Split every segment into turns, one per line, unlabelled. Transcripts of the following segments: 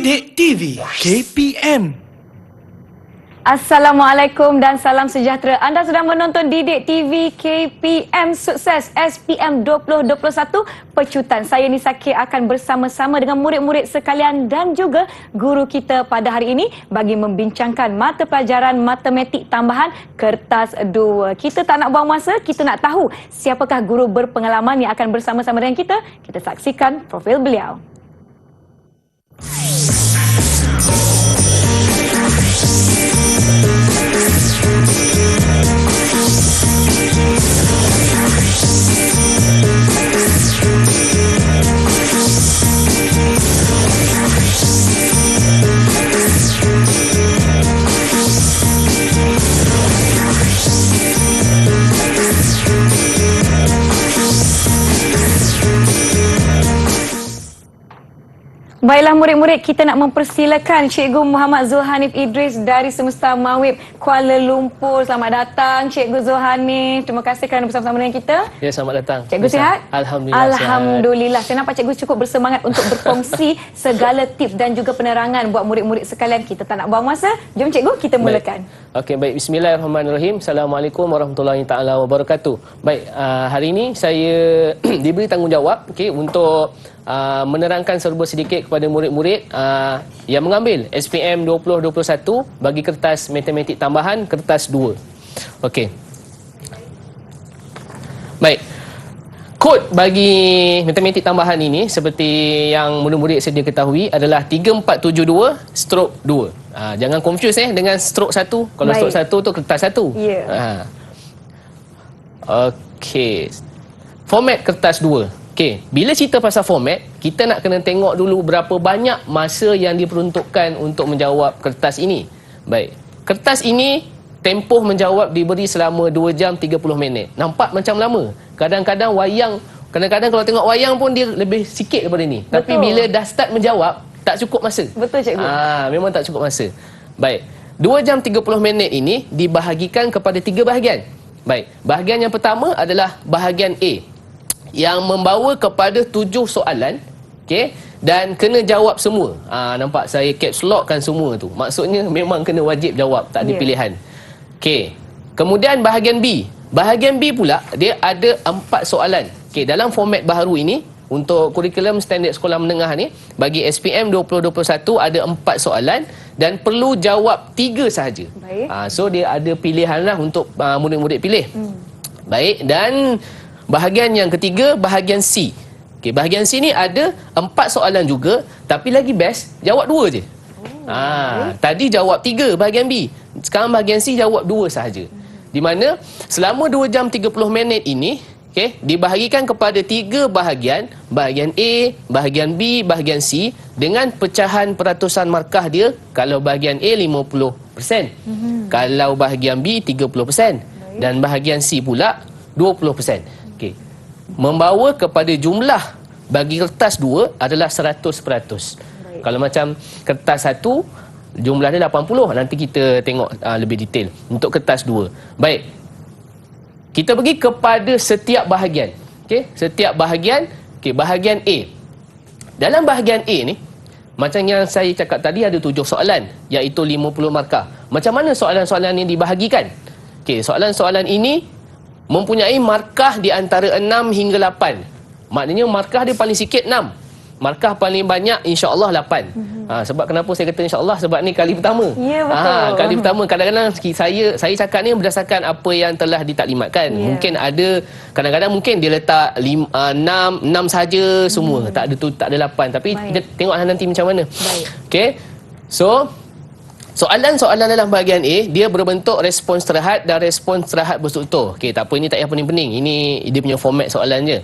Didik TV KPM.
Assalamualaikum dan salam sejahtera. Anda sedang menonton Didik TV KPM Sukses SPM 2021 Pecutan. Saya Nisa K akan bersama-sama dengan murid-murid sekalian dan juga guru kita pada hari ini bagi membincangkan mata pelajaran matematik tambahan kertas 2. Kita tak nak buang masa, kita nak tahu siapakah guru berpengalaman yang akan bersama-sama dengan kita. Kita saksikan profil beliau. Baiklah murid-murid, kita nak mempersilakan Cikgu Muhammad Zulhanif Idris dari Semesta Mawib Kuala Lumpur. Selamat datang Cikgu Zulhanif. Terima kasih kerana bersama-sama dengan kita.
Ya, selamat datang.
Cikgu sihat?
Alhamdulillah.
Alhamdulillah. Saya nampak cikgu cukup bersemangat untuk berkongsi segala tips dan juga penerangan buat murid-murid sekalian. Kita tak nak buang masa. Jom cikgu, kita mulakan.
Okey, baik. Bismillahirrahmanirrahim. Assalamualaikum warahmatullahi taala wabarakatuh. Baik, hari ini saya diberi tanggungjawab untuk menerangkan serba sedikit kepada murid-murid yang mengambil SPM 2021 bagi kertas matematik tambahan kertas 2. Okey. Baik. Kod bagi matematik tambahan ini seperti yang murid-murid sedia ketahui adalah 3472/2. Jangan confuse dengan stroke 1. Kalau stroke 1 tu kertas 1.
Ya.
Okey. Format kertas 2. Okey, bila cerita pasal format, kita nak kena tengok dulu berapa banyak masa yang diperuntukkan untuk menjawab kertas ini. Baik. Kertas ini tempoh menjawab diberi selama 2 jam 30 minit. Nampak macam lama. Kadang-kadang kalau tengok wayang pun dia lebih sikit daripada ni.
Betul.
Tapi bila dah start menjawab, tak cukup masa.
Betul cikgu.
Memang tak cukup masa. Baik. 2 jam 30 minit ini dibahagikan kepada 3 bahagian. Baik. Bahagian yang pertama adalah bahagian A, yang membawa kepada 7 soalan, okey, dan kena jawab semua. Nampak saya caps lockkan semua tu. Maksudnya memang kena wajib jawab, tak ada pilihan. Okey. Kemudian bahagian B. Bahagian B pula dia ada 4 soalan. Okey, dalam format baharu ini untuk kurikulum standard sekolah menengah ni bagi SPM 2021 ada 4 soalan dan perlu jawab 3 sahaja. So dia ada pilihanlah untuk murid-murid pilih. Baik, dan bahagian yang ketiga, bahagian C. Okey, bahagian C ni ada 4 soalan juga, tapi lagi best jawab 2 je. Tadi jawab 3 bahagian B. Sekarang bahagian C jawab 2 sahaja. Di mana selama 2 jam 30 minit ini, okey, dibahagikan kepada 3 bahagian, bahagian A, bahagian B, bahagian C dengan pecahan peratusan markah dia. Kalau bahagian A 50%, kalau bahagian B 30% dan bahagian C pula 20%. Okey. Membawa kepada jumlah bagi kertas 2 adalah 100%. Kalau macam kertas 1 jumlah dia 80. Nanti kita tengok lebih detail untuk kertas 2. Baik. Kita pergi kepada setiap bahagian. Okey, setiap bahagian. Okey, bahagian A. Dalam bahagian A ni, macam yang saya cakap tadi ada 7 soalan iaitu 50 markah. Macam mana soalan-soalan ini dibahagikan? Okey, soalan-soalan ini mempunyai markah di antara 6 hingga 8. Maknanya markah dia paling sikit 6. Markah paling banyak insya-Allah 8. Sebab kenapa saya kata insya-Allah? Sebab ni kali pertama.
Ya, betul.
Kali pertama. Kadang-kadang saya cakap ni berdasarkan apa yang telah ditaklimatkan. Mungkin ada, kadang-kadang mungkin dia letak 6 saja semua. Tak ada 8. Tapi kita tengok nanti macam mana. Okey. So soalan-soalan dalam bahagian A, dia berbentuk respons terhad dan respons terhad berstruktur. Okey, tak apa, ini tak payah pening-pening. Ini dia punya format soalan je.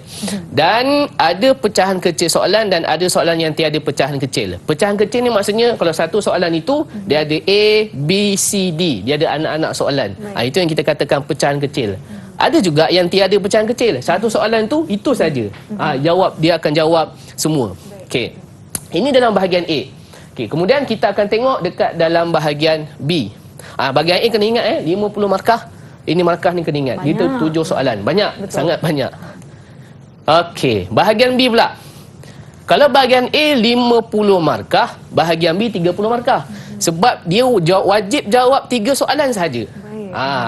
Dan ada pecahan kecil soalan dan ada soalan yang tiada pecahan kecil. Pecahan kecil ni maksudnya kalau satu soalan itu, dia ada A, B, C, D. Dia ada anak-anak soalan. Itu yang kita katakan pecahan kecil. Ada juga yang tiada pecahan kecil. Satu soalan tu, itu saja. Dia akan jawab semua. Okey. Ini dalam bahagian A. Okay, kemudian kita akan tengok dekat dalam bahagian B. Bahagian A kena ingat 50 markah. Ini markah ni kena ingat. Itu 7 soalan. Banyak. Betul. Sangat banyak. Okey, bahagian B pula. Kalau bahagian A 50 markah, bahagian B 30 markah. Sebab dia wajib jawab 3 soalan sahaja.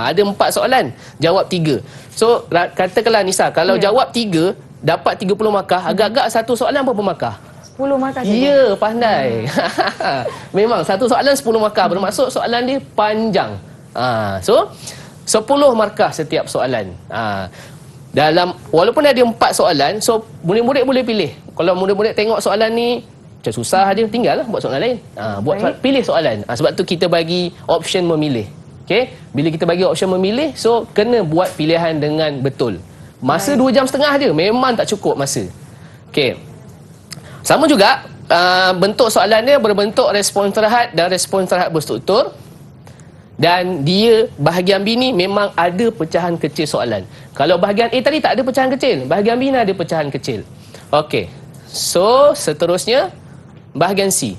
Ada 4 soalan, jawab 3. So katakanlah Nisa, kalau jawab 3 dapat 30 markah, agak-agak satu soalan berapa markah?
10 markah saja.
Ya, pandai. Memang satu soalan 10 markah, bermaksud soalan dia panjang. So 10 markah setiap soalan. Walaupun ada 4 soalan, so murid-murid boleh pilih. Kalau murid-murid tengok soalan ni macam susah dia, tinggallah buat soalan lain. Pilih soalan. Sebab tu kita bagi option memilih. Okey, bila kita bagi option memilih, so kena buat pilihan dengan betul. Masa 2.5 jam je, memang tak cukup masa. Okey. Sama juga bentuk soalan dia berbentuk respons terhad dan respons terhad berstruktur. Dan dia bahagian B ni memang ada pecahan kecil soalan. Kalau bahagian A tadi tak ada pecahan kecil, bahagian B ni ada pecahan kecil. Okey. So seterusnya bahagian C.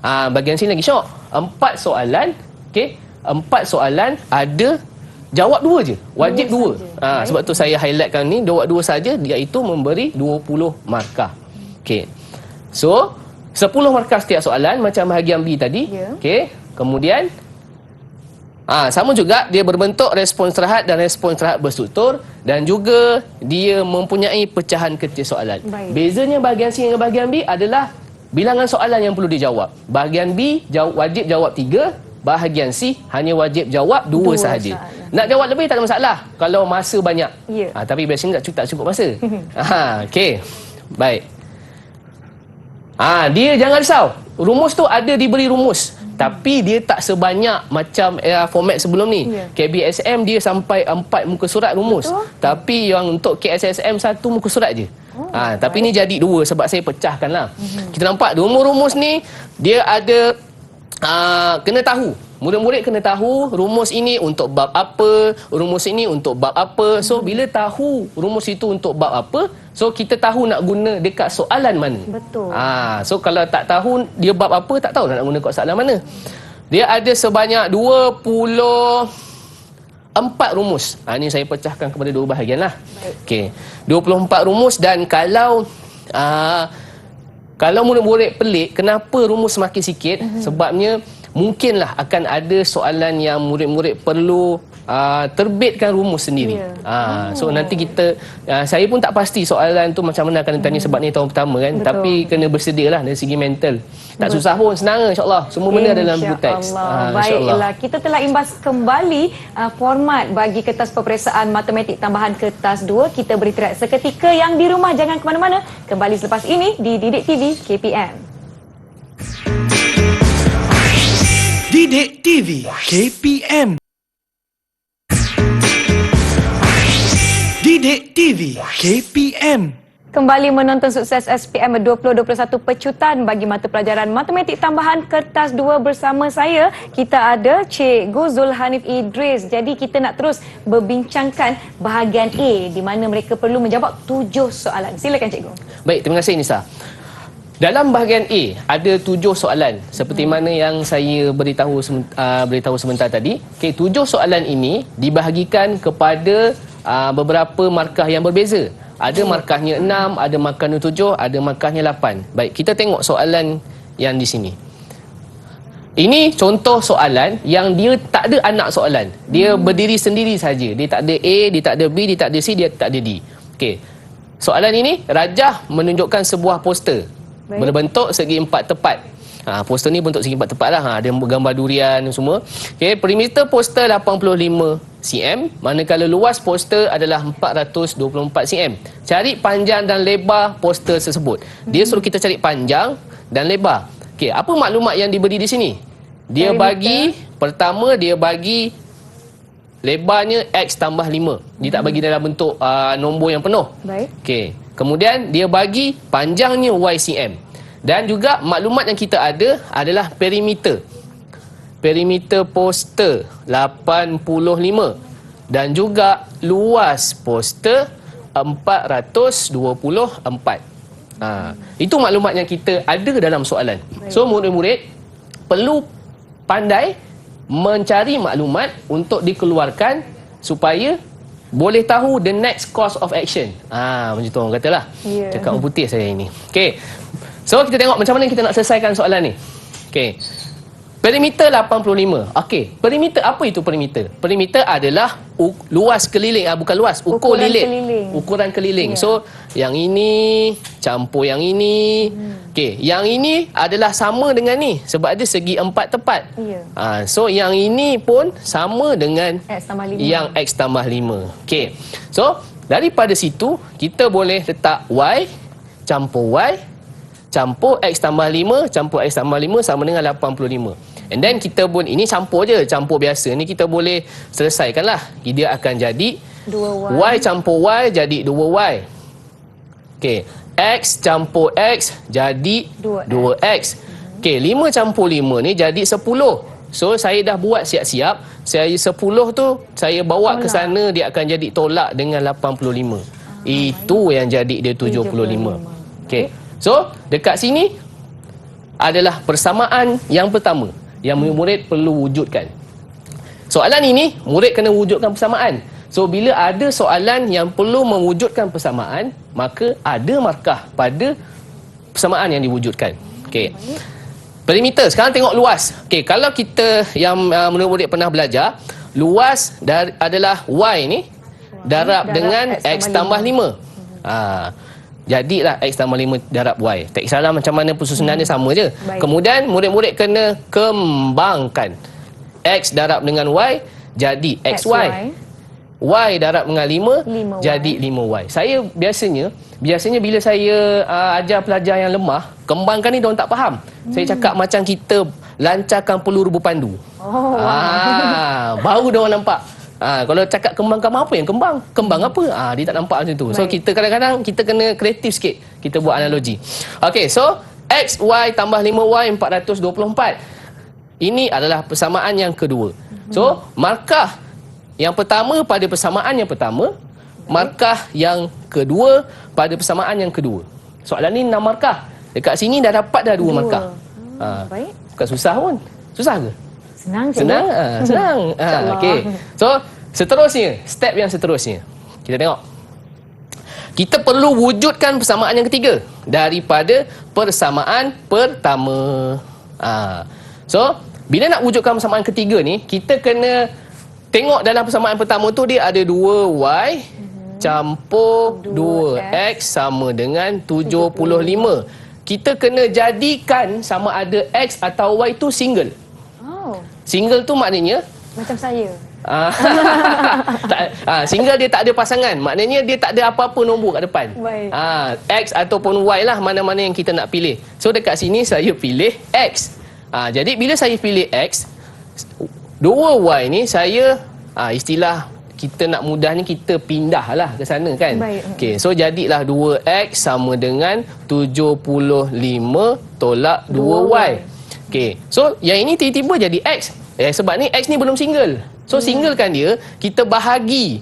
Bahagian C lagi syok. 4 soalan, okey. 4 soalan ada jawab 2 je. Wajib 2. Sebab tu saya highlightkan ni, jawab 2 saja, iaitu memberi 20 markah. Okey. So 10 markah setiap soalan macam bahagian B tadi. Okey. Kemudian sama juga dia berbentuk respons terhad dan respons terhad berstruktur, dan juga dia mempunyai pecahan kecil soalan. Bezanya bahagian C dengan bahagian B adalah bilangan soalan yang perlu dijawab. Bahagian B wajib jawab 3, bahagian C hanya wajib jawab 2 sahaja. Nak jawab lebih tak ada masalah kalau masa banyak. Tapi biasanya tak cukup masa. Okey. Baik. Dia jangan risau. Rumus tu ada diberi rumus. Tapi dia tak sebanyak macam format sebelum ni. KBSM dia sampai 4 muka surat rumus. Tapi yang untuk KSSM 1 muka surat je. Tapi ni jadi 2 sebab saya pecahkan lah. Kita nampak rumus ni dia ada kena tahu. Murid-murid kena tahu rumus ini untuk bab apa, rumus ini untuk bab apa. So bila tahu rumus itu untuk bab apa, so kita tahu nak guna dekat soalan mana.
Betul.
So kalau tak tahu dia bab apa, tak tahu nak guna dekat soalan mana. Dia ada sebanyak 24 rumus. Ini saya pecahkan kepada 2 bahagian lah. Okey. 24 rumus, dan kalau murid-murid pelik kenapa rumus semakin sikit, sebabnya mungkinlah akan ada soalan yang murid-murid perlu terbitkan rumus sendiri. So nanti kita, saya pun tak pasti soalan tu macam mana akan ditanya sebab ni tahun pertama kan. Betul. Tapi kena bersedialah dari segi mental. Tak susah pun, senang insya-Allah. Semua benda ada dalam buku teks.
Baiklah, kita telah imbas kembali format bagi kertas peperiksaan matematik tambahan kertas 2. Kita beri tirakat seketika. Yang di rumah jangan ke mana-mana. Kembali selepas ini di Didik TV KPM.
Didik TV KPM. Didik TV KPM.
Kembali menonton sukses SPM 2021 pecutan bagi mata pelajaran matematik tambahan kertas 2 bersama saya. Kita ada Cikgu Zulhanif Idris. Jadi kita nak terus berbincangkan bahagian A di mana mereka perlu menjawab 7 soalan. Silakan Cikgu.
Baik, terima kasih Nisa. Dalam bahagian A ada 7 soalan seperti mana yang saya beritahu sebentar tadi. Okey, 7 soalan ini dibahagikan kepada beberapa markah yang berbeza. Ada markahnya 6, ada markahnya 7, ada markahnya 8. Baik, kita tengok soalan yang di sini. Ini contoh soalan yang dia tak ada anak soalan. Dia berdiri sendiri saja. Dia tak ada A, dia tak ada B, dia tak ada C, dia tak ada D. Okey. Soalan ini rajah menunjukkan sebuah poster. Berbentuk segi 4 tepat. Poster ni bentuk segi 4 tepat lah. Ada gambar durian semua. Okay, perimeter poster 85 cm, manakala luas poster adalah 424 cm. Cari panjang dan lebar poster tersebut. Dia suruh kita cari panjang dan lebar. Okay, apa maklumat yang diberi di sini? Dia bagi, pertama dia bagi lebarnya X tambah 5. Dia tak bagi dalam bentuk nombor yang penuh.
Baik.
Okay. Kemudian dia bagi panjangnya Y cm. Dan juga maklumat yang kita ada adalah perimeter. Perimeter poster 85 dan juga luas poster 424. Itu maklumat yang kita ada dalam soalan. So murid-murid perlu pandai mencari maklumat untuk dikeluarkan supaya boleh tahu the next course of action. Macam tu orang katalah.
Ya.
Cakap orang putih saya ini. Okey. So kita tengok macam mana kita nak selesaikan soalan ni. Okey. Perimeter 85. Okey, perimeter, apa itu perimeter? Perimeter adalah luas keliling, bukan luas, ukur
Ukuran
lilit.
keliling.
Ukuran keliling.
Ya.
So, yang ini campur yang ini. Okey, yang ini adalah sama dengan ni sebab ada segi 4 tepat.
Ya.
So, yang ini pun sama dengan
X tambah 5.
yang X tambah 5. Okey. So, daripada situ kita boleh letak Y campur Y campur X tambah 5 campur X tambah 5 sama dengan 85. And then kita pun, ini campur je, campur biasa ni kita boleh selesaikan lah. Dia akan jadi
2Y.
Y campur Y jadi 2Y. Okey, X campur X jadi
2X.
2X. Okey, 5 campur 5 ni jadi 10. So saya dah buat siap-siap. Saya 10 tu saya bawa ke sana, dia akan jadi tolak dengan 85. Itu yang jadi dia 75. Okey. So dekat sini adalah persamaan yang pertama yang murid perlu wujudkan. Soalan ini murid kena wujudkan persamaan. So bila ada soalan yang perlu mewujudkan persamaan, maka ada markah pada persamaan yang diwujudkan. Okey. Perimeter, sekarang tengok luas. Okey, kalau kita yang murid-murid pernah belajar, luas adalah Y ni darab dengan X tambah 5. Jadilah X tambah 5 darab Y. Tak kisahlah macam mana pesusunan dia, sama je.
Baik.
Kemudian murid-murid kena kembangkan. X darab dengan Y jadi XY. Y darab dengan 5 jadi 5Y. Saya biasanya bila saya ajar pelajar yang lemah, kembangkan ni diorang tak faham. Saya cakap macam kita lancarkan peluru berpandu. Baru diorang nampak. Kalau cakap kembangkan apa yang kembang? Kembang apa? Dia tak nampak macam tu. So kita kadang-kadang kita kena kreatif sikit. Kita buat analogi. Okey, so X, Y tambah 5Y 424. Ini adalah persamaan yang kedua. So, markah yang pertama pada persamaan yang pertama, markah yang kedua pada persamaan yang kedua. Soalan ni 6 markah. Dekat sini dah dapat dah 2 markah.
Baik.
Bukan susah pun. Susah ke?
Senang je.
Senang. Senang. Okey. So, seterusnya, step yang seterusnya. Kita tengok. Kita perlu wujudkan persamaan yang ketiga daripada persamaan pertama. So, bila nak wujudkan persamaan ketiga ni, kita kena tengok dalam persamaan pertama tu dia ada 2Y campur 2X sama dengan 75. Kita kena jadikan sama ada X atau Y tu single. Single tu maknanya
Macam saya.
single dia tak ada pasangan. Maknanya dia tak ada apa-apa nombor kat depan.
Baik.
X ataupun Y lah, mana-mana yang kita nak pilih. So dekat sini saya pilih X. Jadi bila saya pilih X, 2Y ni saya istilah kita nak mudah ni kita pindah lah ke sana kan.
Baik.
Okey, so jadilah 2X sama dengan 75 tolak 2Y. Okey, so yang ini tiba-tiba jadi X. Sebab ni X ni belum single. So singlekan dia, kita bahagi.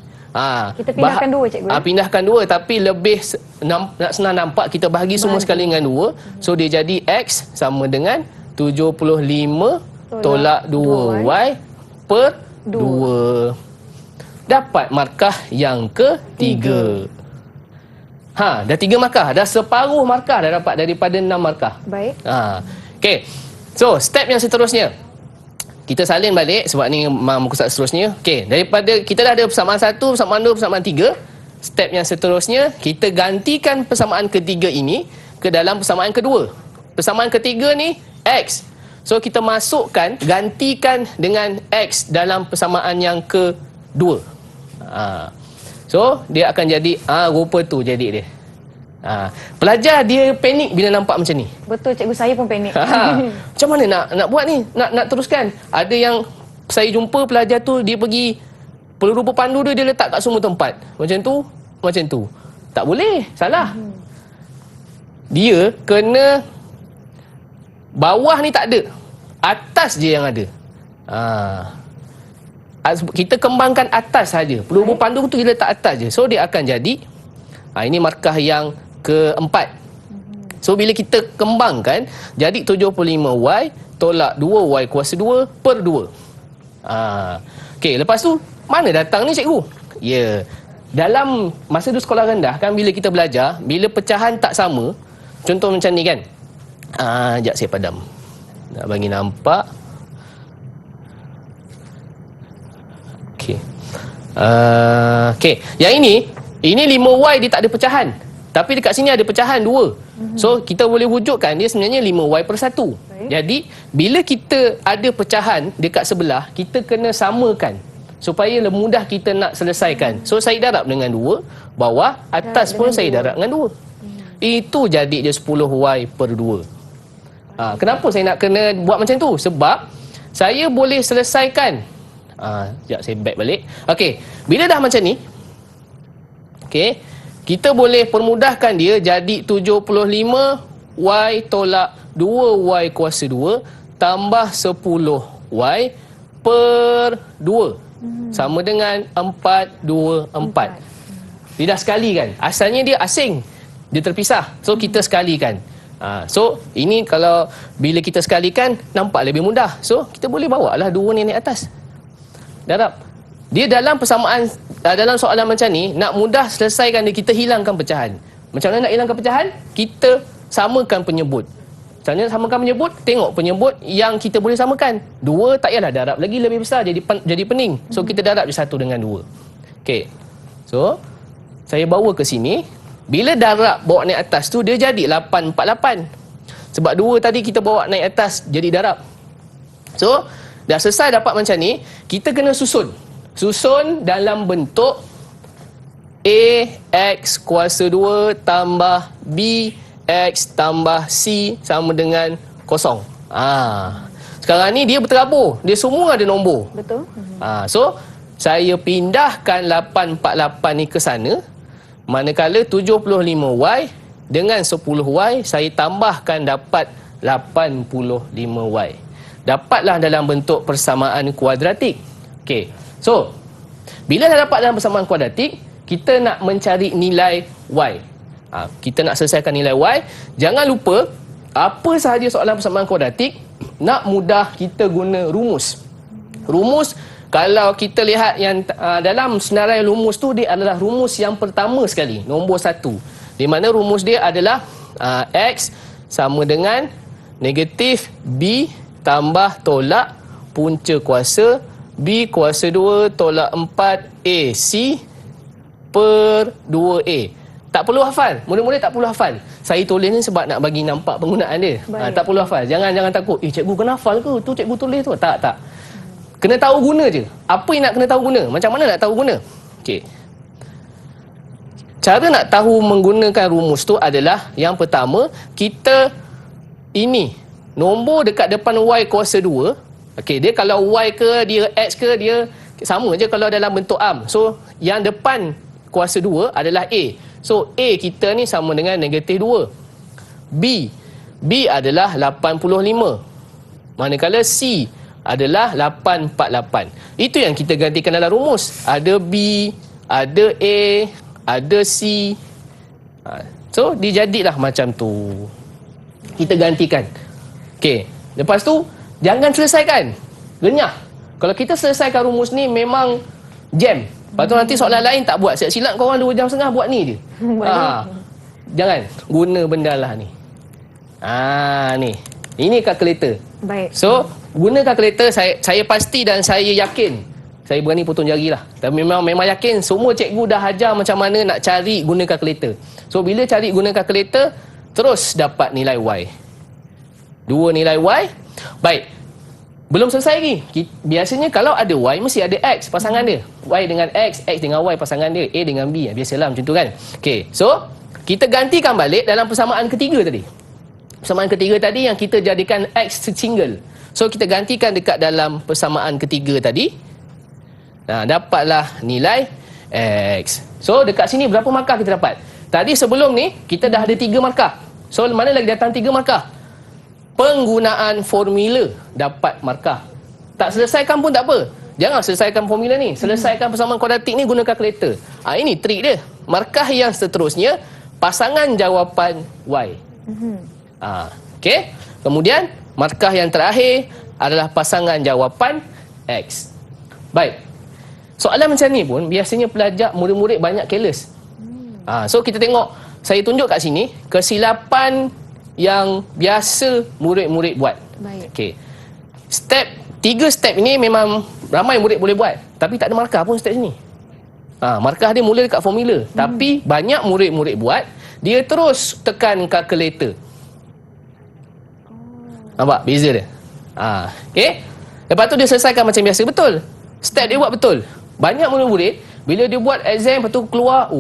Kita pindahkan 2 cikgu.
Pindahkan 2 tapi lebih nak senang nampak, kita bahagi semua sekali dengan 2. So dia jadi X sama dengan 75 tolak 2Y per 2. Dapat markah yang ketiga. Dah 3 markah. Dah separuh markah dah dapat daripada 6 markah.
Baik.
Okey. So, step yang seterusnya. Kita salin balik sebab ni muka surat seterusnya. Okey, daripada kita dah ada persamaan 1, persamaan 2, persamaan 3. Step yang seterusnya, kita gantikan persamaan ketiga ini ke dalam persamaan kedua. Persamaan ketiga ni X. So, kita masukkan, gantikan dengan X dalam persamaan yang kedua. So, dia akan jadi, rupa tu jadi dia. Pelajar dia panik bila nampak macam ni.
Betul cikgu, saya pun panik.
Macam mana nak buat ni? Nak teruskan. Ada yang saya jumpa pelajar tu, dia pergi peluru berpandu dia letak kat semua tempat. Macam tu. Tak boleh, salah. Dia kena bawah ni tak ada. Atas je yang ada. Kita kembangkan atas saja. Peluru berpandu tu dia letak atas je. So dia akan jadi ini markah yang keempat. So bila kita kembangkan, jadi 75Y tolak 2Y kuasa 2 per 2. Okey, lepas tu mana datang ni cikgu? Ya, dalam masa dulu sekolah rendah kan, bila kita belajar, bila pecahan tak sama, contoh macam ni kan. Sekejap saya padam. Nak bagi nampak. Okey. Okey, yang ini 5Y dia tak ada pecahan. Tapi dekat sini ada pecahan 2. So kita boleh wujudkan dia sebenarnya 5Y/1. Jadi bila kita ada pecahan dekat sebelah, kita kena samakan supaya mudah kita nak selesaikan. So saya darab dengan 2, bawah, atas pun saya darab dengan 2. Itu jadi dia 10Y/2. Kenapa saya nak kena buat macam tu? Sebab saya boleh selesaikan. Sekejap saya back balik. Okey, bila dah macam ni, okey, kita boleh permudahkan dia jadi 75Y tolak 2Y kuasa 2 tambah 10Y/2 sama dengan 4/2/4. Dia dah sekali kan. Asalnya dia asing, dia terpisah. So kita sekalikan. So ini kalau bila kita sekalikan nampak lebih mudah. So kita boleh bawa lah 2 ni naik atas. Darab. Dia dalam persamaan, dalam soalan macam ni, nak mudah selesaikan dia, kita hilangkan pecahan. Macam mana nak hilangkan pecahan? Kita samakan penyebut. Macam mana samakan penyebut? Tengok penyebut yang kita boleh samakan. 2 tak payahlah darab lagi lebih besar, jadi pening. So kita darab je 1 dengan 2. Okey. So saya bawa ke sini. Bila darab bawa naik atas tu, dia jadi 8/8. Sebab 2 tadi kita bawa naik atas, jadi darab. So dah selesai dapat macam ni, kita kena susun. Susun dalam bentuk AX kuasa 2 tambah BX tambah C sama dengan 0. Sekarang ni dia berterabur. Dia semua ada nombor.
Betul.
So saya pindahkan 8/8 ni ke sana. Manakala 75Y dengan 10Y saya tambahkan dapat 85Y. Dapatlah dalam bentuk persamaan kuadratik. Okey. So, bila dah dapat dalam persamaan kuadratik, kita nak mencari nilai Y. Kita nak selesaikan nilai Y. Jangan lupa, apa sahaja soalan persamaan kuadratik, nak mudah kita guna rumus. Rumus, kalau kita lihat yang dalam senarai rumus tu, dia adalah rumus yang pertama sekali, nombor 1. Di mana rumus dia adalah X sama dengan negatif B tambah tolak punca kuasa B kuasa 2 tolak 4AC per 2A. Tak perlu hafal. Murid-murid tak perlu hafal. Saya tulis ni sebab nak bagi nampak penggunaan dia. Tak perlu hafal. Jangan takut. Cikgu kena hafal ke? Tu cikgu tulis tu. Tak. Kena tahu guna je. Apa yang nak kena tahu guna? Macam mana nak tahu guna? Okey. Cara nak tahu menggunakan rumus tu adalah, yang pertama, kita ini nombor dekat depan Y kuasa 2. Okey, dia kalau Y ke, dia X ke, dia sama je kalau dalam bentuk am. So, yang depan kuasa 2 adalah A. So, A kita ni sama dengan negatif 2. B adalah 85. Manakala C adalah 8/8. Itu yang kita gantikan dalam rumus. Ada B, ada A, ada C. So, dijadilah macam tu. Kita gantikan. Okey, lepas tu, jangan selesaikan. Renyah. Kalau kita selesaikan rumus ni memang jam. Lepas tu nanti soalan lain tak buat. Silap korang 2 jam setengah buat ni je. Jangan. Guna benda lah ni. Ni. Ini kalkulator.
Baik.
So, guna kalkulator, saya pasti dan saya yakin. Saya berani potong jari lah. Tapi memang yakin semua cikgu dah ajar macam mana nak cari guna kalkulator. So, bila cari guna kalkulator, terus dapat nilai Y. 2 nilai Y. Baik. Belum selesai lagi. Biasanya kalau ada Y, mesti ada X pasangan dia. Y dengan X, X dengan Y pasangan dia. A dengan B. Biasalah macam tu kan. Okey. So, kita gantikan balik dalam persamaan ketiga tadi. Persamaan ketiga tadi yang kita jadikan X single. So, kita gantikan dekat dalam persamaan ketiga tadi. Dapatlah nilai X. So, dekat sini berapa markah kita dapat? Tadi sebelum ni, kita dah ada 3 markah. So, mana lagi datang 3 markah? Penggunaan formula dapat markah. Tak selesaikan pun tak apa. Jangan selesaikan formula ni. Selesaikan persamaan kuadratik ni guna kalkulator. Ini trik dia. Markah yang seterusnya, pasangan jawapan Y. Okey. Kemudian, markah yang terakhir adalah pasangan jawapan X. Baik. Soalan macam ni pun biasanya pelajar, murid-murid banyak careless. So kita tengok, saya tunjuk kat sini kesilapan yang biasa murid-murid buat.
Baik.
Okey. Tiga step ini memang ramai murid boleh buat, tapi tak ada markah pun step sini. Markah dia mula dekat formula, tapi banyak murid-murid buat, dia terus tekan calculator. Nampak beza dia? Okey. Lepas tu dia selesaikan macam biasa, betul. Step dia buat betul. Banyak murid-murid bila dia buat exam, lepas tu keluar,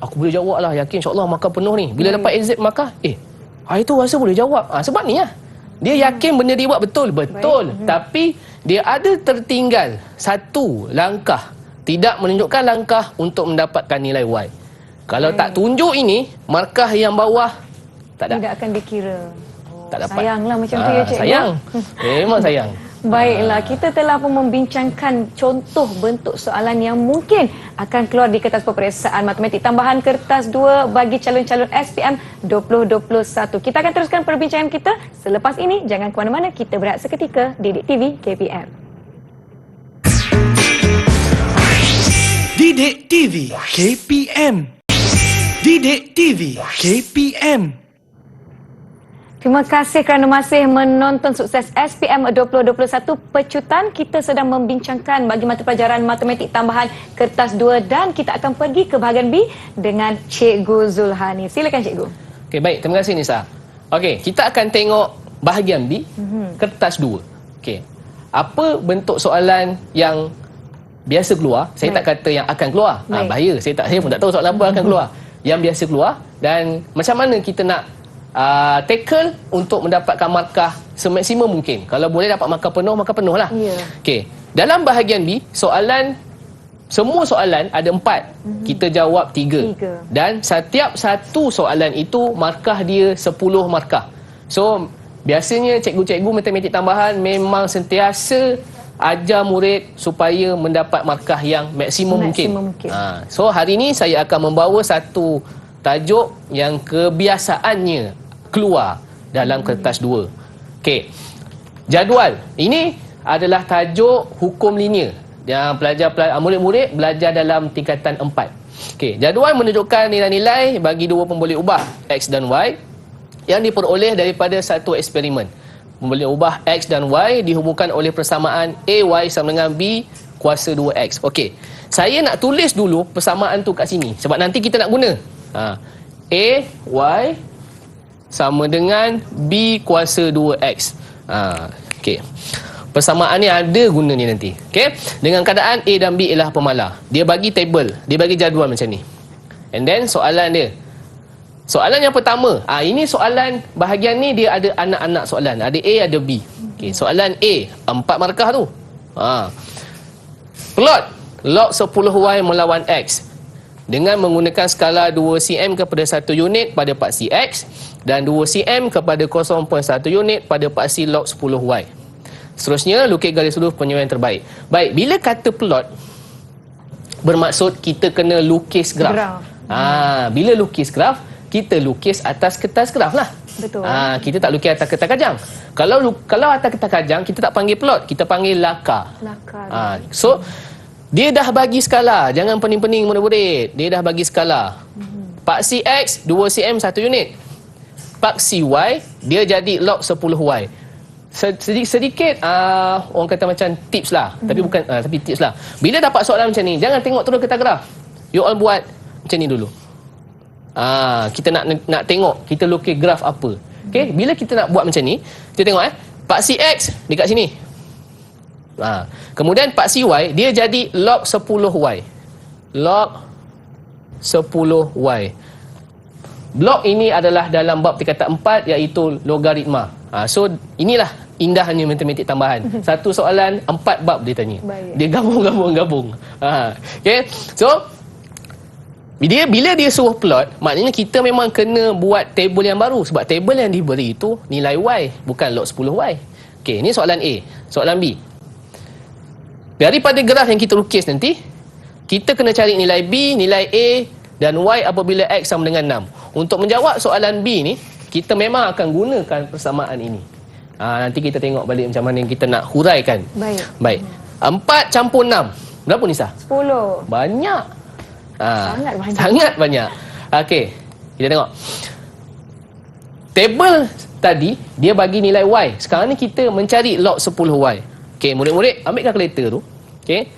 aku boleh jawab lah, yakin insyaAllah markah penuh ni. Bila dapat exam markah, itu rasa boleh jawab. Sebab ni lah. Dia yakin benda dia buat betul. Betul. Tapi dia ada tertinggal satu langkah. Tidak menunjukkan langkah untuk mendapatkan nilai Y. Kalau tak tunjuk ini, markah yang bawah tak ada.
Tidak akan dikira.
Tak dapat.
Sayanglah macam tu ya, cikgu.
Sayang. Memang sayang.
Baiklah, kita telah pun membincangkan contoh bentuk soalan yang mungkin akan keluar di kertas peperiksaan matematik tambahan kertas 2 bagi calon-calon SPM 2021. Kita akan teruskan perbincangan kita selepas ini. Jangan ke mana-mana, kita berehat seketika di Didik TV KPM.
Didik TV KPM. Didik TV KPM.
Terima kasih kerana masih menonton Sukses SPM 2021 Pecutan. Kita sedang membincangkan bagi mata pelajaran matematik tambahan kertas 2 dan kita akan pergi ke bahagian B dengan Cikgu Zulhani. Silakan Cikgu.
Okey, baik. Terima kasih Nisa. Okey, kita akan tengok bahagian B, kertas 2. Okey. Apa bentuk soalan yang biasa keluar? Saya tak kata yang akan keluar. Bahaya. Saya pun tak tahu soalan apa akan keluar. Yang biasa keluar dan macam mana kita nak tackle untuk mendapatkan markah semaksimum mungkin. Kalau boleh dapat markah penuh lah. Okey. Dalam bahagian B, semua soalan ada 4. Kita jawab 3. Dan setiap satu soalan itu markah dia 10 markah. So, biasanya cikgu-cikgu matematik tambahan memang sentiasa ajar murid supaya mendapat markah yang maksimum mungkin. So, hari ini saya akan membawa satu tajuk yang kebiasaannya keluar dalam kertas 2. Okey. Jadual. Ini adalah tajuk hukum linear yang murid-murid belajar dalam tingkatan 4. Okey, jadual menunjukkan nilai-nilai bagi dua pemboleh ubah X dan Y yang diperoleh daripada satu eksperimen. Pemboleh ubah X dan Y dihubungkan oleh persamaan AY sama dengan B kuasa 2X. Okey. Saya nak tulis dulu persamaan tu kat sini sebab nanti kita nak guna. AY sama dengan B kuasa 2X. Okey. Persamaan ni ada guna ni nanti. Okey. Dengan keadaan A dan B ialah pemalar. Dia bagi table, dia bagi jadual macam ni. And then soalan dia. Soalan yang pertama, ini soalan bahagian ni dia ada anak-anak soalan. Ada A, ada B. Okey, soalan A, 4 markah tu. Plot log 10Y melawan X dengan menggunakan skala 2 cm kepada 1 unit pada paksi X dan 2 cm kepada 0.1 unit pada paksi log 10Y. Seterusnya, lukis garis lurus penyuaian terbaik. Baik, bila kata plot, bermaksud kita kena lukis graf. Bila lukis graf, kita lukis atas kertas graf lah.
Betul.
Kita tak lukis atas kertas kajang. Kalau atas kertas kajang, kita tak panggil plot, kita panggil laka. So, dia dah bagi skala. Jangan pening-pening murid-murid. Dia dah bagi skala. Paksi X, 2 cm 1 unit. Paksi Y, dia jadi log 10Y. Sedikit orang kata macam tips lah. Tapi bukan, tapi tips lah. Bila dapat soalan macam ni, jangan tengok terus kertas graf. You all buat macam ni dulu. Kita nak tengok, kita lukis graf apa. Okay? Bila kita nak buat macam ni, kita tengok paksi X dekat sini. Kemudian paksi Y, dia jadi log 10Y. Log 10Y. Blok ini adalah dalam bab tingkatan 4 iaitu logaritma. So inilah indahnya matematik tambahan. Satu soalan 4 bab dia tanya. Dia gabung. Okay. So bila dia suruh plot, maknanya kita memang kena buat table yang baru sebab table yang diberi itu nilai Y, bukan log 10Y. Okay, ini soalan A. Soalan B. Daripada graf yang kita lukis nanti, kita kena cari nilai B, nilai A dan Y apabila X sama dengan 6. Untuk menjawab soalan B ni, kita memang akan gunakan persamaan ini. Nanti kita tengok balik macam mana kita nak huraikan. Baik. 4 campur 6. Berapa Nisa?
10.
Banyak.
Sangat banyak.
Sangat banyak. Okey, kita tengok. Table tadi, dia bagi nilai Y. Sekarang ni kita mencari log 10Y. Okey, murid-murid, ambil kalkulator tu. Okey.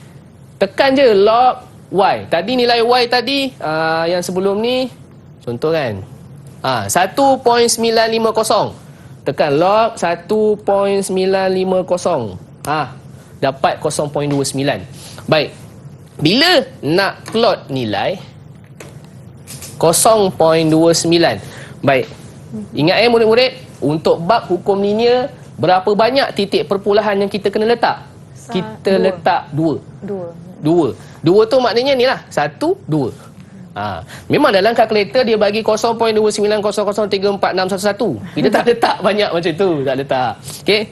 Tekan je log Y. Tadi nilai Y tadi, yang sebelum ni, contoh kan. 1.950. Tekan log 1.950. Dapat 0.29. Baik. Bila nak plot nilai 0.29. Baik. Ingat murid-murid, untuk bab hukum linear, berapa banyak titik perpulahan yang kita kena letak? Kita letak 2. 2 tu maknanya ni lah. 1, 2. Memang dalam kalkulator dia bagi 0.29003461. Kita tak letak banyak macam tu. Tak letak. Okey.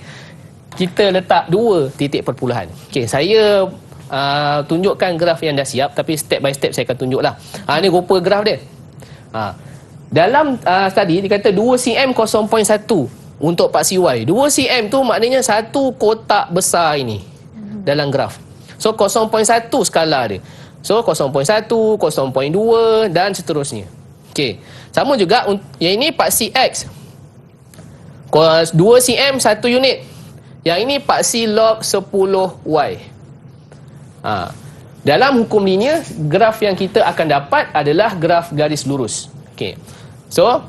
Kita letak 2 titik perpulahan. Okey, saya tunjukkan graf yang dah siap, tapi step by step saya akan tunjuklah. Ni rupa graf dia. Dalam tadi dia kata 2 cm 0.1 untuk paksi Y. 2 cm tu maknanya satu kotak besar ini dalam graf. So 0.1 skala dia. So 0.1, 0.2 dan seterusnya. Okey. Sama juga yang ini paksi X. 2 cm 1 unit. Yang ini paksi log 10Y. Dalam hukum linear, graf yang kita akan dapat adalah graf garis lurus. Okey. So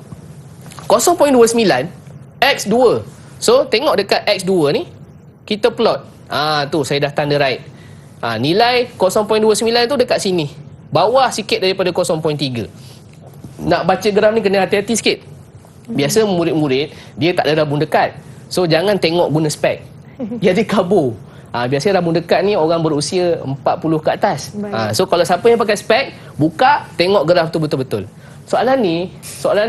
0.29 X2. So tengok dekat X2 ni, kita plot. Tu saya dah tanda right. Nilai 0.29 tu dekat sini. Bawah sikit daripada 0.3. Nak baca graf ni kena hati-hati sikit. Biasa murid-murid dia tak ada rabun dekat. So jangan tengok guna spek. Jadi kabur. Biasanya rabun dekat ni orang berusia 40 ke atas. So kalau siapa yang pakai spek, buka, tengok graf tu betul-betul. Soalan ni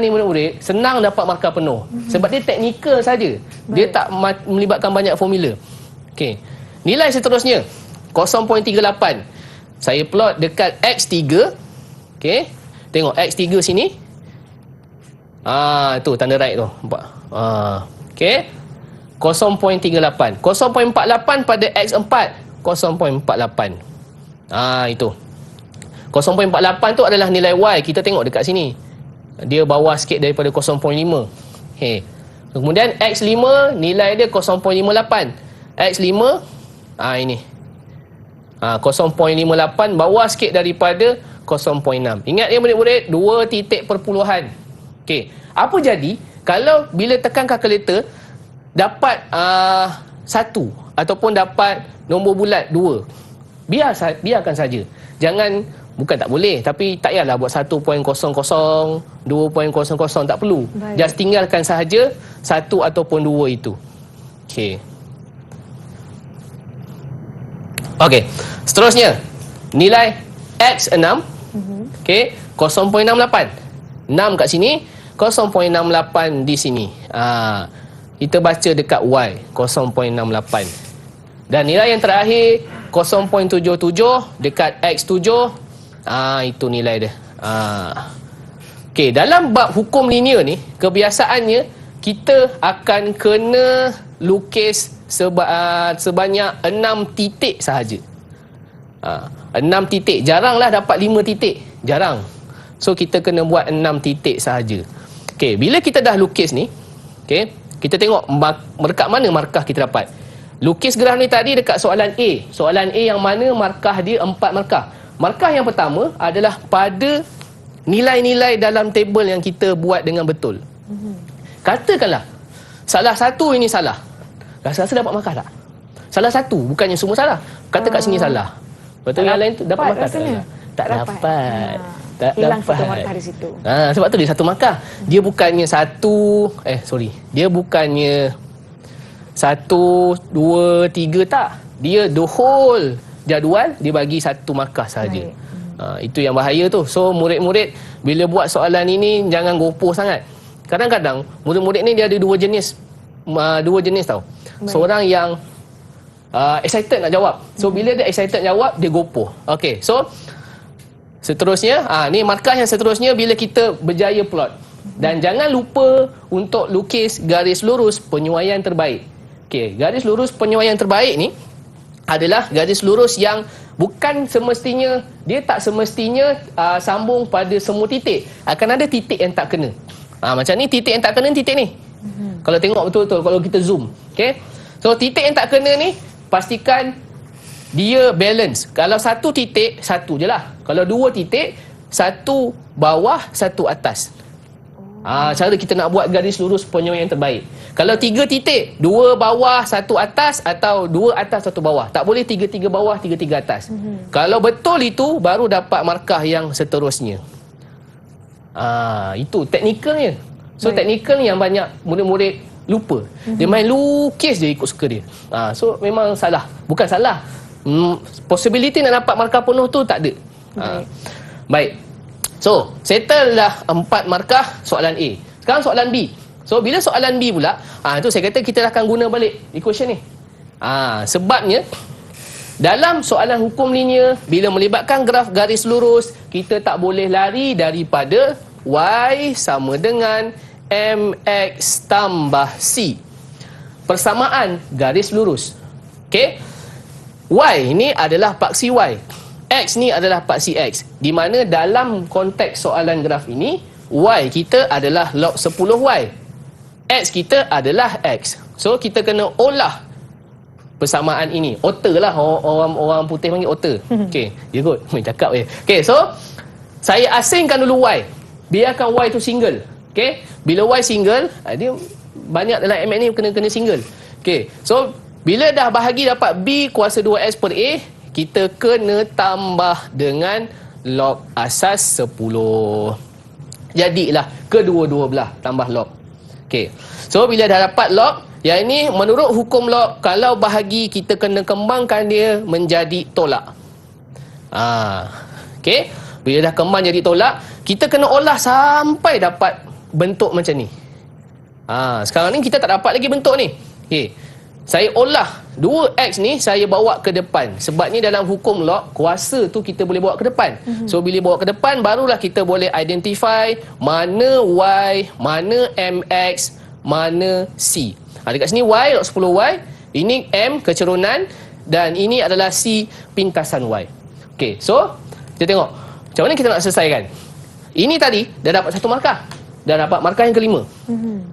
murid-murid senang dapat markah penuh. Sebab dia teknikal saja. Dia tak melibatkan banyak formula. Okey. Nilai seterusnya 0.38. Saya plot dekat X3. Okey. Tengok X3 sini. Tu tanda right tu. Nampak? Okey. 0.38. 0.48 pada X4. 0.48. Itu. 0.48 tu adalah nilai Y. Kita tengok dekat sini. Dia bawah sikit daripada 0.5. Okay. Kemudian X5 nilai dia 0.58. X5 ini. 0.58 bawah sikit daripada 0.6. Ingat ya murid-murid, 2 titik perpuluhan. Okey. Apa jadi kalau bila tekan kalkulator dapat 1 ataupun dapat nombor bulat 2? Biarkan saja. Jangan, bukan tak boleh, tapi tak payahlah buat 1.00, 2.00, tak perlu.
Baik.
Just tinggalkan sahaja 1 ataupun 2 itu. Okey. Okey. Seterusnya, nilai X6. Okey, 0.68. 6 kat sini, 0.68 di sini. Kita baca dekat Y, 0.68. Dan nilai yang terakhir 0.77 dekat X7. Itu nilai dia. Okey, dalam bab hukum linear ni, kebiasaannya kita akan kena lukis sebanyak 6 titik sahaja. 6 titik. Jaranglah dapat 5 titik. Jarang. So kita kena buat 6 titik sahaja. Okey, bila kita dah lukis ni, okey, kita tengok dekat mana markah kita dapat. Lukis graf ni tadi dekat soalan A. Soalan A yang mana markah dia 4 markah. Markah yang pertama adalah pada nilai-nilai dalam table yang kita buat dengan betul. Katakanlah salah satu ini salah. Rasa-rasa dapat markah tak? Salah satu, bukannya semua salah. Kata kat sini salah. Betul, yang lain tu dapat markah tak? Tak dapat. Tak
hilang
dapat.
satu markah di situ.
Sebab tu dia satu markah. Dia bukannya dia bukannya 1, 2, 3 tak. Dia the whole jadual dia bagi satu markah saja. Itu yang bahaya tu. So murid-murid bila buat soalan ini jangan gopoh sangat. Kadang-kadang murid-murid ni dia ada dua jenis tau. Seorang yang excited nak jawab. So bila dia excited jawab, dia gopoh. Okey, so seterusnya, ni markah yang seterusnya bila kita berjaya plot. Dan jangan lupa untuk lukis garis lurus penyuaian terbaik. Okey, garis lurus penyuaian terbaik ni adalah garis lurus yang bukan semestinya, dia tak semestinya sambung pada semua titik. Akan ada titik yang tak kena. Macam ni, titik yang tak kena titik ni. Kalau tengok betul-betul, kalau kita zoom. Okay? So, titik yang tak kena ni, pastikan dia balance. Kalau satu titik, satu je lah. Kalau dua titik, satu bawah, satu atas. Cara kita nak buat garis lurus penyambung yang terbaik. Kalau 3 titik, 2 bawah, 1 atas, atau 2 atas, 1 bawah. Tak boleh 3-3 bawah, 3-3 atas. Kalau betul itu, baru dapat markah yang seterusnya. Itu teknikalnya. So teknikal ni yang banyak murid-murid lupa. Dia main lukis je ikut suka dia. So memang salah. Bukan salah. Possibility nak dapat markah penuh tu tak ada. Baik. So, settle dah 4 markah soalan A. Sekarang soalan B. So, bila soalan B pula, itu saya kata kita akan guna balik equation ni. Sebabnya, dalam soalan hukum linear, bila melibatkan graf garis lurus, kita tak boleh lari daripada Y sama dengan MX tambah C. Persamaan garis lurus. Okay? Y ini adalah paksi Y. X ni adalah paksi X. Di mana dalam konteks soalan graf ini, Y kita adalah log 10Y. X kita adalah X. So, kita kena olah persamaan ini. Otter lah. Orang putih panggil otter. Okay. Dia kot. Cakap je. Okay. So, saya asingkan dulu Y. Biarkan Y tu single. Okay. Bila Y single, dia banyak dalam MX ni kena single. Okay. So, bila dah bahagi dapat B kuasa 2X per A, kita kena tambah dengan log asas 10. Jadilah kedua-dua belah tambah log. Okey. So bila dah dapat log, yang ini menurut hukum log, kalau bahagi kita kena kembangkan dia menjadi tolak. Okey. Bila dah kembang jadi tolak, kita kena olah sampai dapat bentuk macam ni. Sekarang ni kita tak dapat lagi bentuk ni. Okey. Saya olah 2X ni saya bawa ke depan. Sebab ni dalam hukum log, kuasa tu kita boleh bawa ke depan. So bila bawa ke depan, barulah kita boleh identify mana Y, mana MX, mana C. Dekat sini Y, log 10Y. Ini M, kecerunan. Dan ini adalah C, pintasan Y. Okay, so kita tengok macam mana kita nak selesaikan. Ini tadi dah dapat 1 markah. Dah dapat markah yang kelima.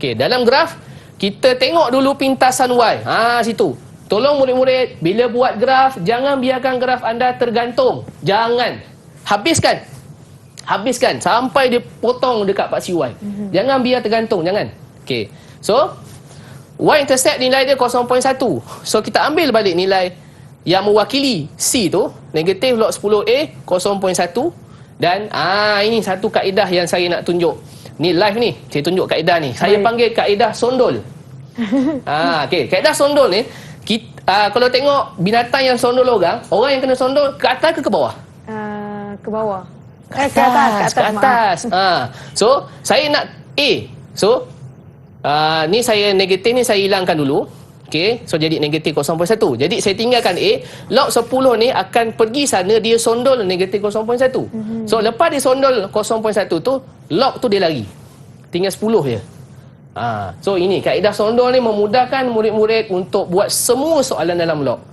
Okay, dalam graf kita tengok dulu pintasan Y. Situ. Tolong murid-murid, bila buat graf, jangan biarkan graf anda tergantung. Jangan. Habiskan. Habiskan sampai dia potong dekat paksi Y. Jangan biar tergantung, jangan. Okey. So, Y-intercept nilai dia 0.1. So, kita ambil balik nilai yang mewakili C tu, negatif log 10A, 0.1. Dan, ini satu kaedah yang saya nak tunjuk. Ni live ni, saya tunjuk kaedah ni. Saya panggil kaedah sondol. Okey, kaedah sondol ni, kalau tengok binatang yang sondol orang yang kena sondol ke atas ke bawah?
Ke bawah.
Ke atas. So, saya nak A. So, ni saya negatif ni saya hilangkan dulu. Okey, so jadi negatif 0.1. Jadi saya tinggalkan A. Log 10 ni akan pergi sana, dia sondol negatif 0.1. So lepas dia sondol 0.1 tu, log tu dia lari. Tinggal 10 je. So ini kaedah sondol ni memudahkan murid-murid untuk buat semua soalan dalam log.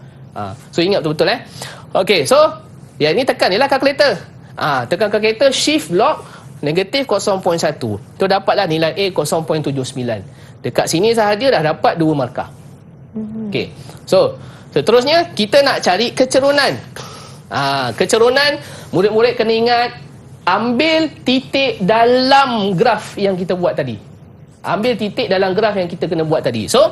So ingat betul-betul Okey, so yang ni tekan ni lah kalkulator. Tekan kalkulator, shift log negatif 0.1. Tu dapatlah nilai A 0.79. Dekat sini sahaja dah dapat 2 markah. Okey. So, seterusnya kita nak cari kecerunan. Kecerunan, murid-murid kena ingat, ambil titik dalam graf yang kita buat tadi. Ambil titik dalam graf yang kita kena buat tadi. So,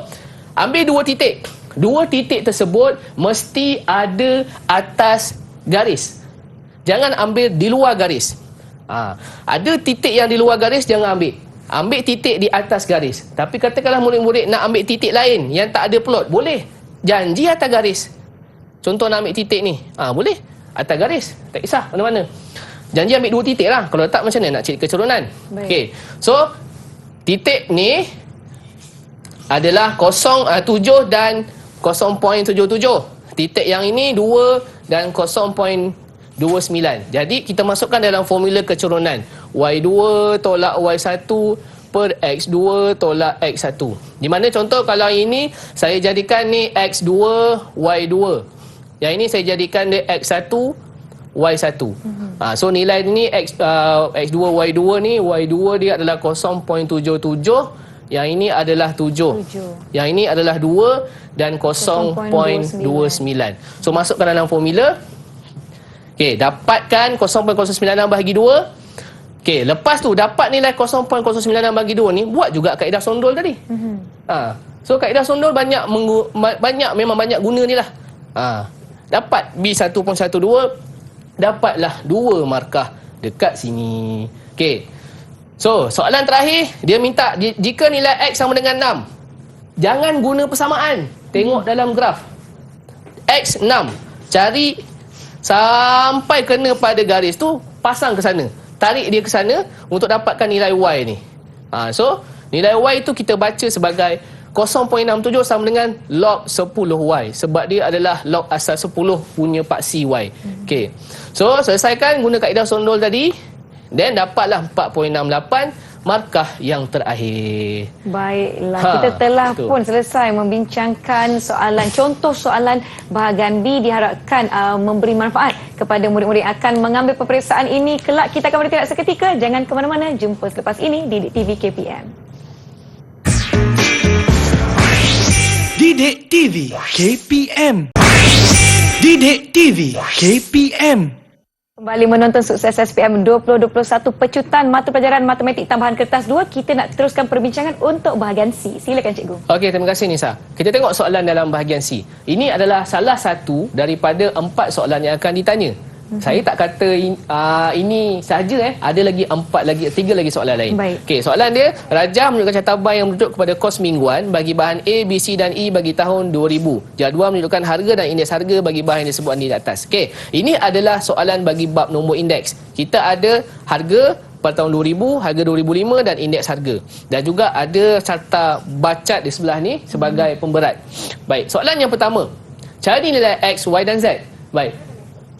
ambil 2 titik. 2 titik tersebut mesti ada atas garis. Jangan ambil di luar garis. Ada titik yang di luar garis, jangan ambil. Ambil titik di atas garis. Tapi katakanlah murid-murid nak ambil titik lain yang tak ada plot. Boleh. Janji atas garis. Contoh nak ambil titik ni. Boleh. Atas garis. Tak kisah mana-mana. Janji ambil 2 titik lah. Kalau tak macam mana nak cari kecerunan. Okey. So, titik ni adalah 0.7 dan 0.77. Titik yang ini 2 dan 0.29. Jadi kita masukkan dalam formula kecerunan. Y2 tolak Y1 per X2 tolak X1. Di mana contoh kalau ini saya jadikan ni X2 Y2. Yang ini saya jadikan dia X1, Y1. So nilai ni X2, Y2 ni, Y2 dia adalah 0.77. Yang ini adalah 7. Yang ini adalah 2 dan 0.29. So masukkan dalam formula. Okey, dapatkan 0.096 bahagi 2. Okey, lepas tu dapat nilai 0.096 bahagi 2 ni, buat juga kaedah sondol tadi. So kaedah sondol memang banyak guna ni lah. Dapat B1.12, dapatlah 2 markah dekat sini. Okey. So, soalan terakhir, dia minta jika nilai X sama dengan 6, jangan guna persamaan. Tengok dalam graf. X 6. Cari sampai kena pada garis tu, pasang ke sana. Tarik dia ke sana untuk dapatkan nilai Y ni. So, nilai Y tu kita baca sebagai 0.67 sama dengan log 10Y. Sebab dia adalah log asal 10 punya paksi Y. Okay. So, selesaikan guna kaedah sondol tadi. Dan dapatlah 4.68 markah yang terakhir.
Baiklah, kita telah pun selesai membincangkan contoh soalan bahagian B. Diharapkan memberi manfaat kepada murid-murid akan mengambil peperiksaan ini. Kelak kita akan bertindak seketika. Jangan ke mana-mana. Jumpa selepas ini di Didik TV KPM.
Didik TV KPM. Didik TV KPM.
Kembali menonton Sukses SPM 2021 pecutan mata pelajaran Matematik Tambahan Kertas 2. Kita nak teruskan perbincangan untuk bahagian C. Silakan cikgu.
Okey, terima kasih Nisa. Kita tengok soalan dalam bahagian C. Ini adalah salah satu daripada 4 soalan yang akan ditanya. Saya tak kata ini sahaja ada lagi 3 lagi soalan lain. Okey, soalan dia, rajah menunjukkan catabang yang merujuk kepada kos mingguan bagi bahan A, B, C dan E bagi tahun 2000. Jadual menunjukkan harga dan indeks harga bagi bahan yang disebutkan di atas. Okey, ini adalah soalan bagi bab nombor indeks. Kita ada harga pada tahun 2000, harga 2005 dan indeks harga. Dan juga ada serta bacat di sebelah ni sebagai pemberat. Baik, soalan yang pertama. Cari nilai X, Y dan Z. Baik.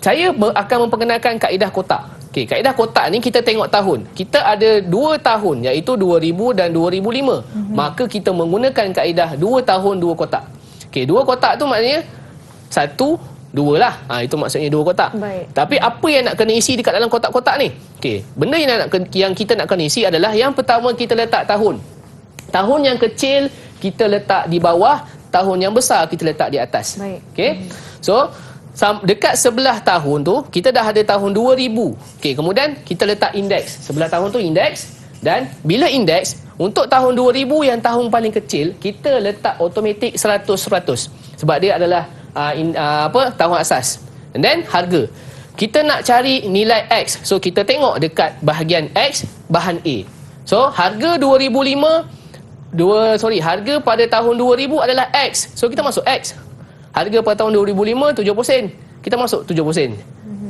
Saya akan memperkenalkan kaedah kotak. Okey, kaedah kotak ni kita tengok tahun. Kita ada 2 tahun iaitu 2000 dan 2005. Maka kita menggunakan kaedah 2 tahun 2 kotak. Okey, 2 kotak tu maknanya 1, 2 lah. Itu maksudnya 2 kotak.
Baik.
Tapi apa yang nak kena isi dekat dalam kotak-kotak ni? Okey, benda yang kita nak kena isi adalah yang pertama kita letak tahun. Tahun yang kecil kita letak di bawah, tahun yang besar kita letak di atas.
Baik.
Okey. So dekat sebelah tahun tu kita dah ada tahun 2000. Okey, kemudian kita letak indeks. Sebelah tahun tu indeks, dan bila indeks untuk tahun 2000 yang tahun paling kecil kita letak automatik 100%. Sebab dia adalah tahun asas. And then harga. Kita nak cari nilai X. So kita tengok dekat bahagian X bahan A. So harga 2005 harga pada tahun 2000 adalah X. So kita masuk X. Harga pada tahun 2005 7%. Kita masuk 7%.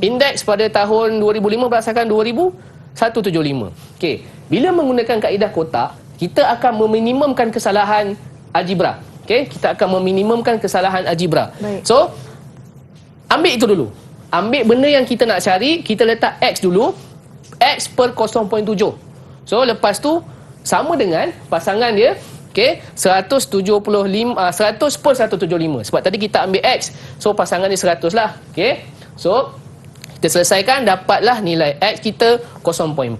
Indeks pada tahun 2005 berdasarkan 2000 175. Okey, bila menggunakan kaedah kotak, kita akan meminimumkan kesalahan algebra. Okey, kita akan meminimumkan kesalahan algebra. So ambil itu dulu. Ambil benda yang kita nak cari, kita letak X dulu. X per 0.7. So lepas tu sama dengan pasangan dia. Okey, 100 per 175. Sebab tadi kita ambil X. So pasangan dia 100 lah. Okey. So kita selesaikan, dapatlah nilai X kita 0.4.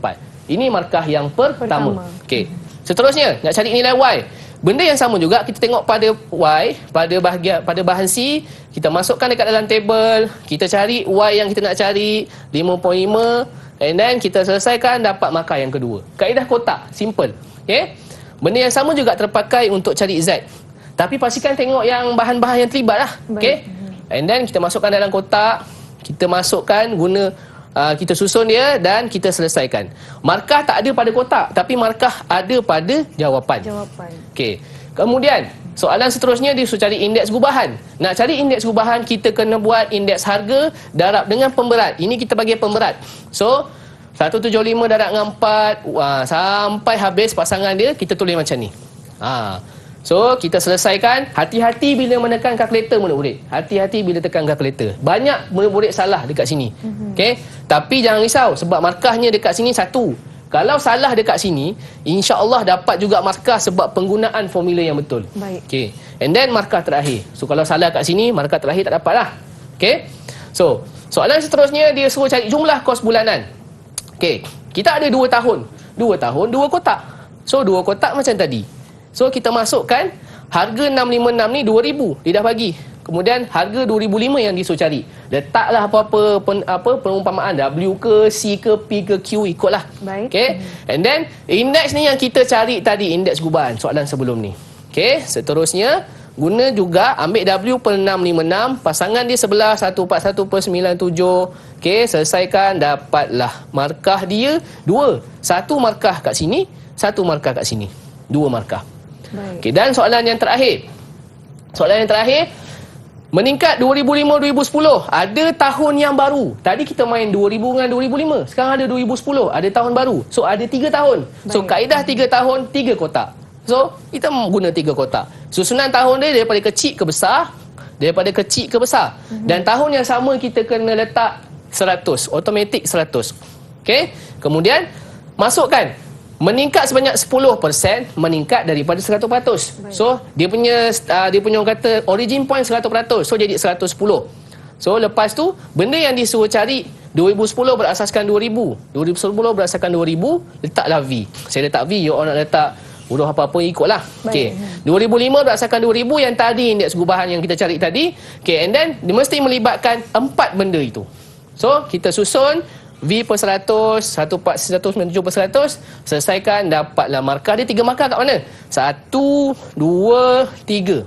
Ini markah yang pertama. Okey. Seterusnya nak cari nilai Y. Benda yang sama juga, kita tengok pada Y, pada bahan C, kita masukkan dekat dalam table, kita cari Y yang kita nak cari 5.5, and then kita selesaikan, dapat markah yang kedua. Kaedah kotak, simple. Okey. Benda yang sama juga terpakai untuk cari Z. Tapi pastikan tengok yang bahan-bahan yang terlibat lah. Okay? And then kita masukkan dalam kotak. Kita masukkan kita susun dia dan kita selesaikan. Markah tak ada pada kotak, tapi markah ada pada jawapan. Okay. Kemudian soalan seterusnya dia suruh cari indeks gubahan. Nak cari indeks gubahan, kita kena buat indeks harga darab dengan pemberat. Ini kita bagi pemberat. So 175 darab dengan 4 sampai habis pasangan dia, kita tulis macam ni. So kita selesaikan. Hati-hati bila menekan kalkulator murid-murid. Hati-hati bila tekan kalkulator. Banyak murid-murid salah dekat sini. Okey, tapi jangan risau sebab markahnya dekat sini 1. Kalau salah dekat sini, insya-Allah dapat juga markah sebab penggunaan formula yang betul. Okey. And then markah terakhir. So kalau salah kat sini, markah terakhir tak dapat lah. Okey. So, soalan seterusnya dia suruh cari jumlah kos bulanan. Okey. Kita ada 2 tahun. 2 tahun, 2 kotak. So, 2 kotak macam tadi. So, kita masukkan harga 656 ni 2,000. Dia dah bagi. Kemudian harga 2,005 yang disuruh cari. Letaklah apa-apa perumpamaan W ke, C ke, P ke, Q, ikutlah.
Baik.
Okey. And then indeks ni yang kita cari tadi, indeks gubahan soalan sebelum ni. Okey, seterusnya guna juga ambil W per 656, pasangan dia sebelah 141 per 97. Okey, selesaikan, dapatlah markah dia 2. 1 markah kat sini, 1 markah kat sini. 2 markah.
Baik.
Okey, dan soalan yang terakhir. Soalan yang terakhir, meningkat 2005-2010. Ada tahun yang baru. Tadi kita main 2000 dengan 2005. Sekarang ada 2010. Ada tahun baru. So, ada 3 tahun. So,
Baik.
kaedah 3 tahun, 3 kotak. So, kita guna 3 kotak. Susunan tahun dia daripada kecil ke besar. Daripada kecil ke besar. Dan tahun yang sama kita kena letak 100. Automatik 100. Okey. Kemudian, masukkan. Meningkat sebanyak 10%, meningkat daripada 100%. So, dia punya orang kata origin point 100%. So, jadi 110. So, lepas tu, benda yang disuruh cari 2010 berasaskan 2000. 2010 berasaskan 2000, letaklah V. Saya letak V, you all nak letak huruf apa-apa ikutlah. Okey. 2005 berasaskan 2000 yang tadi indeks gubahan yang kita cari tadi. Okey, and then dia mesti melibatkan 4 benda itu. So, kita susun V per 100, 197 per 100, selesaikan, dapatlah markah dia. 3 markah kat mana? 1, 2, 3.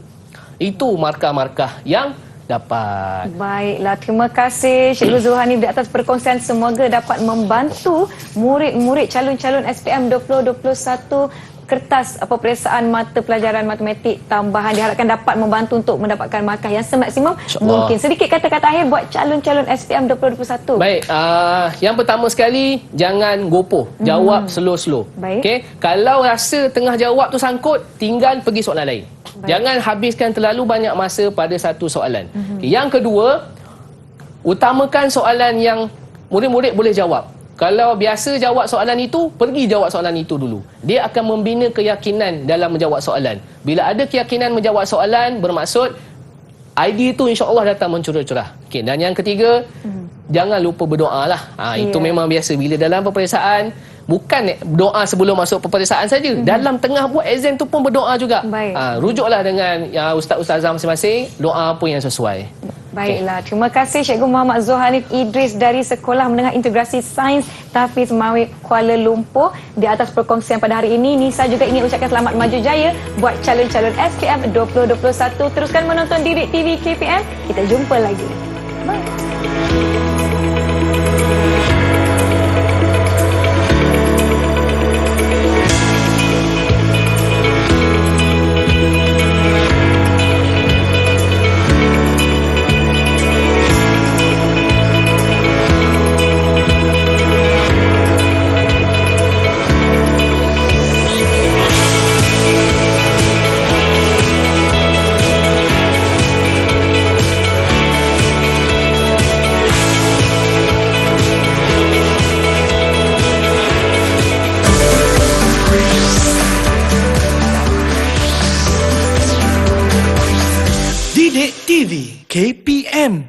Itu markah-markah yang dapat.
Baiklah, terima kasih Cikgu Zuhani di atas perkongsian. Semoga dapat membantu murid-murid calon-calon SPM 2021 kertas peperiksaan mata pelajaran matematik tambahan. Diharapkan dapat membantu untuk mendapatkan markah yang semaksimum mungkin. Sedikit kata-kata akhir buat calon-calon SPM 2021.
Baik, yang pertama sekali, jangan gopoh. Jawab slow-slow.
Baik.
Okey, kalau rasa tengah jawab tu sangkut, tinggal pergi soalan lain.
Baik.
Jangan habiskan terlalu banyak masa pada satu soalan. Okey, yang kedua, utamakan soalan yang murid-murid boleh jawab. Kalau biasa jawab soalan itu, pergi jawab soalan itu dulu. Dia akan membina keyakinan dalam menjawab soalan. Bila ada keyakinan menjawab soalan, bermaksud idea itu insya-Allah datang mencurah-curah. Okey, dan yang ketiga, jangan lupa berdoa lah. Itu memang biasa. Bila dalam peperiksaan, bukan doa sebelum masuk peperiksaan saja. Dalam tengah buat exam tu pun berdoa juga.
Baik.
Rujuklah dengan ustaz-ustazah masing-masing, doa apa yang sesuai.
Baiklah, terima kasih Cikgu Muhammad Zuhanif Idris dari Sekolah Menengah Integrasi Sains Tafiz Mawib Kuala Lumpur. Di atas perkongsian pada hari ini, Nisa juga ingin ucapkan selamat maju jaya buat calon-calon SPM 2021. Teruskan menonton Didik TV KPM. Kita jumpa lagi. Bye.
Didik TV KPM